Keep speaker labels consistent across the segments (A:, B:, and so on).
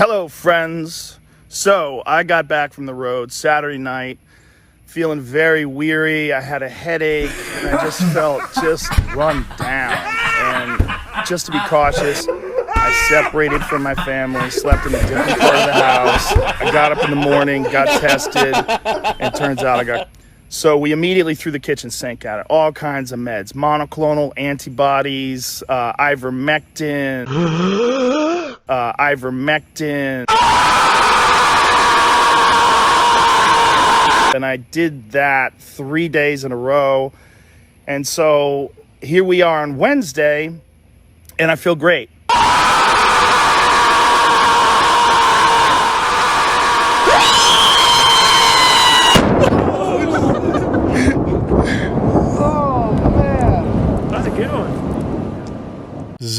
A: Hello, friends. So I got back from the road Saturday night, feeling very weary. I had a headache, and I just felt just run down. And just to be cautious, I separated from my family, slept in a different part of the house. I got up in the morning, got tested, and turns out I got... So we immediately threw the kitchen sink at it. All kinds of meds, monoclonal antibodies, ivermectin, And I did that 3 days in a row. And so here we are on Wednesday, and I feel great.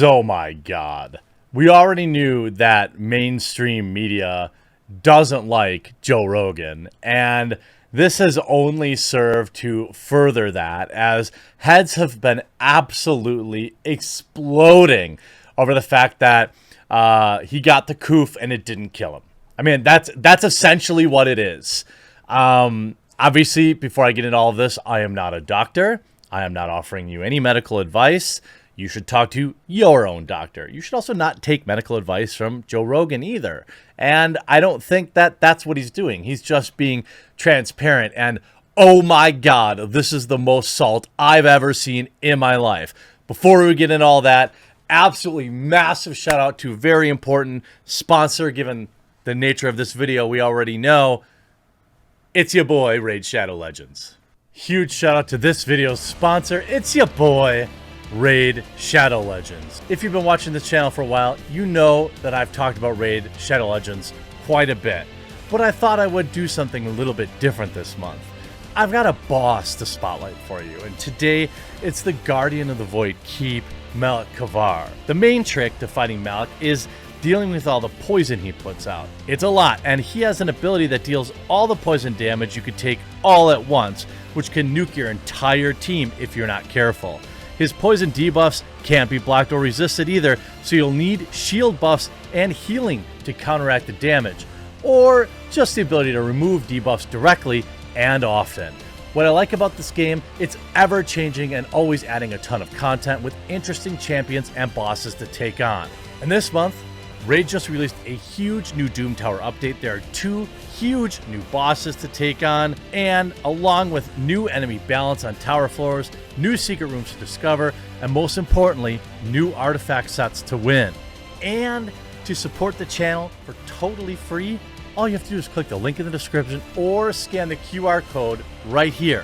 B: Oh my God. We already knew that mainstream media doesn't like Joe Rogan, and this has only served to further that, as heads have been absolutely exploding over the fact that he got the coof and it didn't kill him. I mean, that's essentially what it is. Obviously, before I get into all of this, I am not a doctor. I am not offering you any medical advice. You should talk to your own doctor. You should also not take medical advice from Joe Rogan either. And I don't think that that's what he's doing. He's just being transparent. And oh my God, this is the most salt I've ever seen in my life. Before we get into all that, absolutely massive shout out to a very important sponsor. Given the nature of this video, we already know it's your boy, Raid Shadow Legends. Huge shout out to this video's sponsor. It's your boy, Raid Shadow Legends. If you've been watching this channel for a while, you know that I've talked about Raid Shadow Legends quite a bit, but I thought I would do something a little bit different this month. I've got a boss to spotlight for you, and today it's the Guardian of the Void Keep, Malik Kavar. The main trick to fighting Malik is dealing with all the poison he puts out. It's a lot, and he has an ability that deals all the poison damage you could take all at once, which can nuke your entire team if you're not careful. His poison debuffs can't be blocked or resisted either, so you'll need shield buffs and healing to counteract the damage, or just the ability to remove debuffs directly and often. What I like about this game, it's ever-changing and always adding a ton of content with interesting champions and bosses to take on. And this month, Raid just released a huge new Doom Tower update. There are 2 huge new bosses to take on, and along with new enemy balance on tower floors, new secret rooms to discover, and most importantly, new artifact sets to win. And to support the channel for totally free, all you have to do is click the link in the description or scan the QR code right here.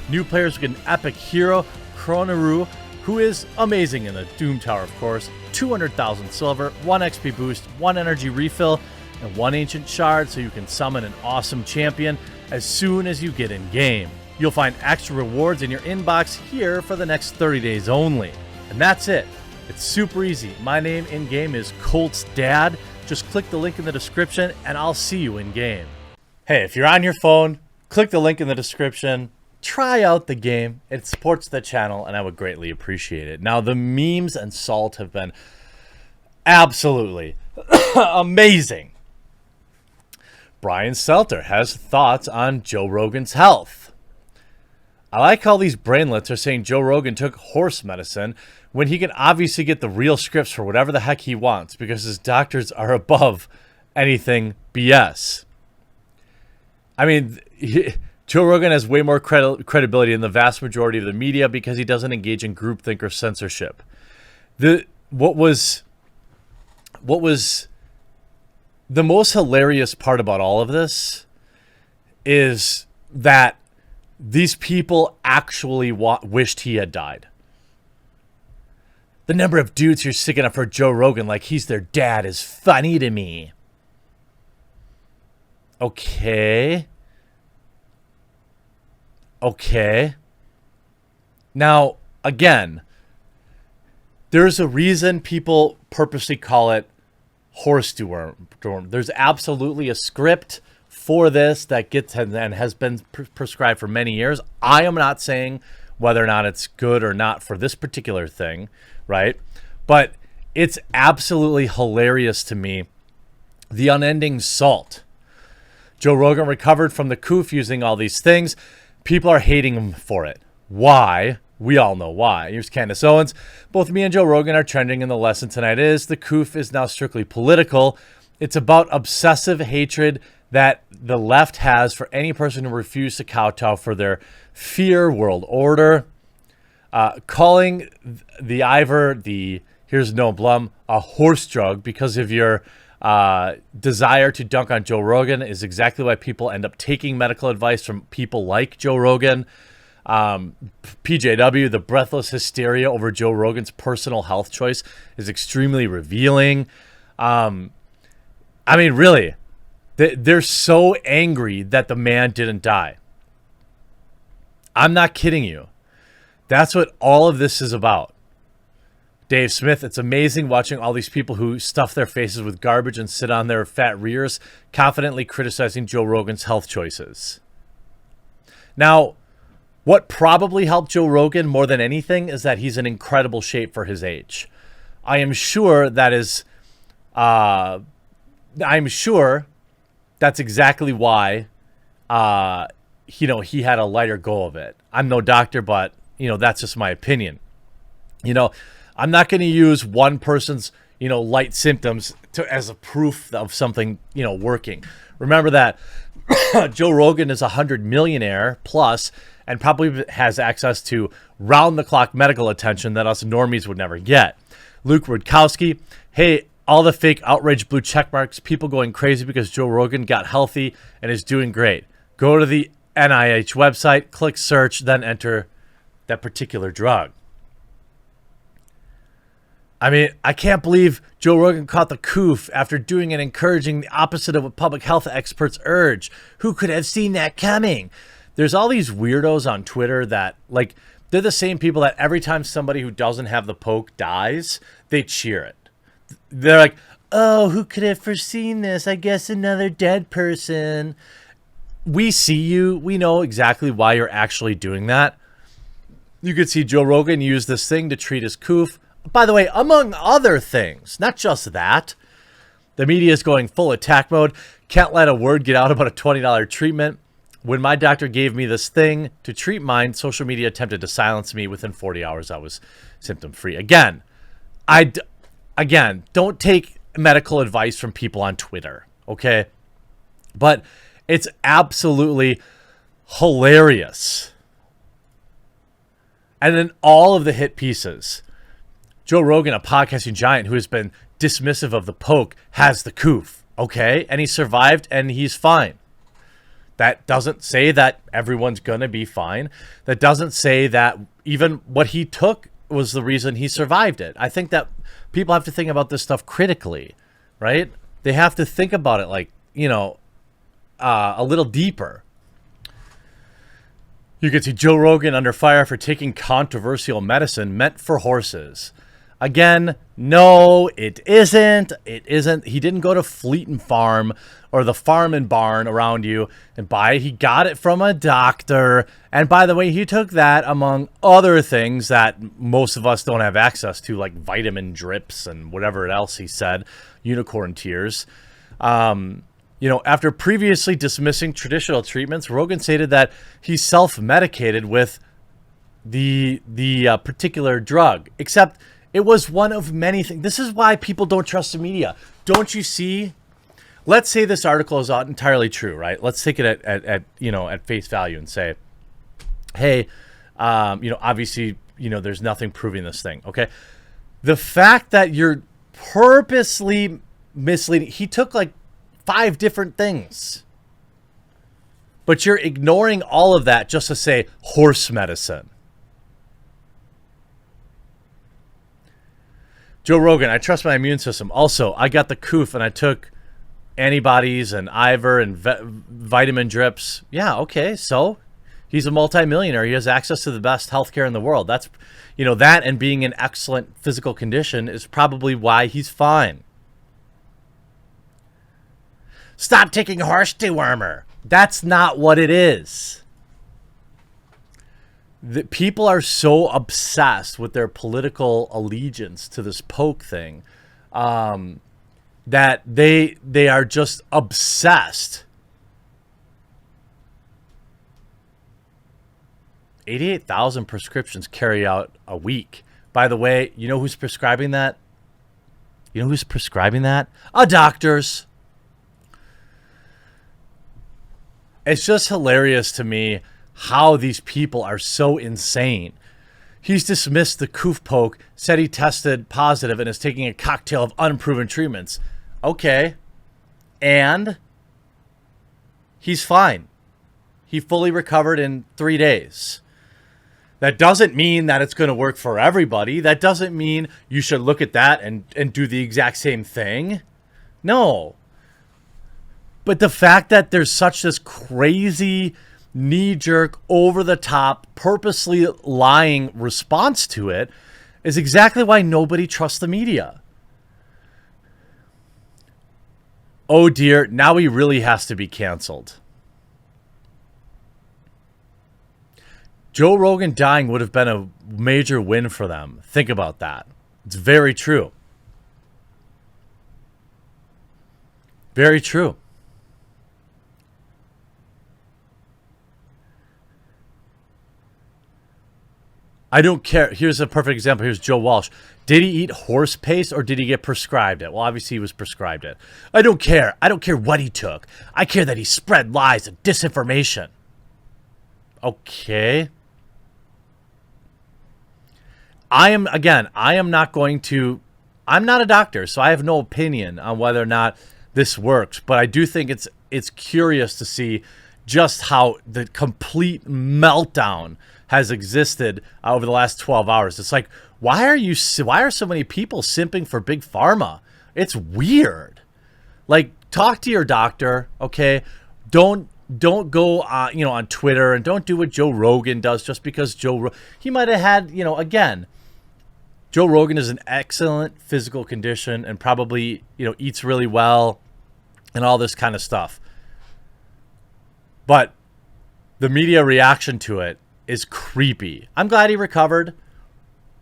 B: New players get an epic hero, Kronaru, who is amazing in the Doom Tower, of course. 200,000 silver, 1 XP boost, 1 energy refill, and 1 ancient shard, so you can summon an awesome champion as soon as you get in game. You'll find extra rewards in your inbox here for the next 30 days only. And that's it. It's super easy. My name in game is Colt's Dad. Just click the link in the description and I'll see you in game. Hey, if you're on your phone, click the link in the description. Try out the game. It supports the channel and I would greatly appreciate it. Now, the memes and salt have been absolutely amazing. Brian Selter has thoughts on Joe Rogan's health. I like how these brainlets are saying Joe Rogan took horse medicine when he can obviously get the real scripts for whatever the heck he wants because his doctors are above anything BS. I mean, Joe Rogan has way more credibility than the vast majority of the media because he doesn't engage in groupthink or censorship. What was the most hilarious part about all of this is that these people actually wished he had died. The number of dudes who are sticking up for Joe Rogan like he's their dad is funny to me. Okay. Now, again, there's a reason people purposely call it horse dorm. There's absolutely a script for this that gets and has been prescribed for many years. I am not saying whether or not it's good or not for this particular thing, right? But it's absolutely hilarious to me The unending salt. Joe Rogan recovered from the coof using all these things. People are hating him for it. Why? We all know why. Here's Candace Owens. Both me and Joe Rogan are trending, and the lesson tonight is the coof is now strictly political. It's about obsessive hatred that the left has for any person who refused to kowtow for their fear world order. Calling the Ivor, here's no Blum, a horse drug because of your desire to dunk on Joe Rogan is exactly why people end up taking medical advice from people like Joe Rogan. PJW, the breathless hysteria over Joe Rogan's personal health choice is extremely revealing. I mean, really, they're so angry that the man didn't die. I'm not kidding you. That's what all of this is about. Dave Smith, it's amazing watching all these people who stuff their faces with garbage and sit on their fat rears, confidently criticizing Joe Rogan's health choices. Now, what probably helped Joe Rogan more than anything is that he's in incredible shape for his age. I am sure that's exactly why, he had a lighter go of it. I'm no doctor, but, that's just my opinion. I'm not going to use one person's, light symptoms as a proof of something, working. Remember that Joe Rogan is a 100 millionaire plus and probably has access to round-the-clock medical attention that us normies would never get. Luke Rudkowski, hey, all the fake outrage blue check marks, people going crazy because Joe Rogan got healthy and is doing great. Go to the NIH website, click search, then enter that particular drug. I mean, I can't believe Joe Rogan caught the coof after doing and encouraging the opposite of what public health experts urge. Who could have seen that coming? There's all these weirdos on Twitter that, they're the same people that every time somebody who doesn't have the poke dies, they cheer it. They're like, oh, who could have foreseen this? I guess another dead person. We see you. We know exactly why you're actually doing that. You could see Joe Rogan use this thing to treat his coof. By the way, among other things, not just that. The media is going full attack mode. Can't let a word get out about a $20 treatment. When my doctor gave me this thing to treat mine, social media attempted to silence me. Within 40 hours, I was symptom-free. Again, don't take medical advice from people on Twitter, okay? But it's absolutely hilarious. And then all of the hit pieces. Joe Rogan, a podcasting giant who has been dismissive of the poke, has the coof, okay? And he survived and he's fine. That doesn't say that everyone's going to be fine. That doesn't say that even what he took was the reason he survived it. I think that people have to think about this stuff critically, right? They have to think about it a little deeper. You can see Joe Rogan under fire for taking controversial medicine meant for horses. Again, no, it isn't. It isn't. He didn't go to Fleet and Farm or the farm and barn around you and buy it. He got it from a doctor. And by the way, he took that among other things that most of us don't have access to, like vitamin drips and whatever else he said, unicorn tears. After previously dismissing traditional treatments, Rogan stated that he self-medicated with the particular drug, except it was one of many things. This is why people don't trust the media. Don't you see? Let's say this article is not entirely true, right? Let's take it at face value and say, hey, obviously, there's nothing proving this thing. Okay. The fact that you're purposely misleading, he took 5 different things, but you're ignoring all of that just to say horse medicine. Joe Rogan, I trust my immune system. Also, I got the coof and I took antibodies and Ivor and vitamin drips. Yeah, okay, so he's a multimillionaire. He has access to the best healthcare in the world. That's, that and being in excellent physical condition is probably why he's fine. Stop taking horse dewormer. That's not what it is. The people are so obsessed with their political allegiance to this poke thing. that they are just obsessed. 88,000 prescriptions carried out a week. By the way, you know who's prescribing that? You know who's prescribing that? Doctors. It's just hilarious to me how these people are so insane. He's dismissed the coof poke, said he tested positive and is taking a cocktail of unproven treatments. Okay. And he's fine. He fully recovered in 3 days. That doesn't mean that it's going to work for everybody. That doesn't mean you should look at that and do the exact same thing. No. But the fact that there's such this crazy, knee-jerk, over-the-top, purposely lying response to it is exactly why nobody trusts the media. Oh dear, now he really has to be canceled. Joe Rogan dying would have been a major win for them. Think about that. It's very true. Very true. I don't care. Here's a perfect example. Here's Joe Walsh. Did he eat horse paste or did he get prescribed it? Well, obviously he was prescribed it. I don't care. I don't care what he took. I care that he spread lies and disinformation. Okay. I'm not a doctor, so I have no opinion on whether or not this works, but I do think it's curious to see just how the complete meltdown has existed over the last 12 hours. It's like, why are so many people simping for big pharma? It's weird. Like, talk to your doctor, okay? Don't go on Twitter, and don't do what Joe Rogan does just because he might have had, again, Joe Rogan is in excellent physical condition and probably, eats really well and all this kind of stuff. But the media reaction to it is creepy. I'm glad he recovered,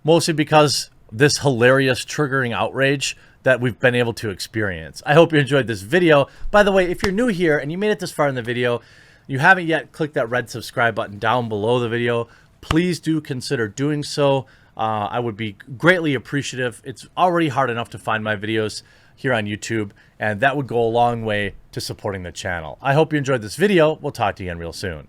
B: mostly because this hilarious triggering outrage that we've been able to experience. I hope you enjoyed this video. By the way, if you're new here and you made it this far in the video, you haven't yet clicked that red subscribe button down below the video, please do consider doing so. I would be greatly appreciative. It's already hard enough to find my videos here on YouTube, and that would go a long way to supporting the channel. I hope you enjoyed this video. We'll talk to you again real soon.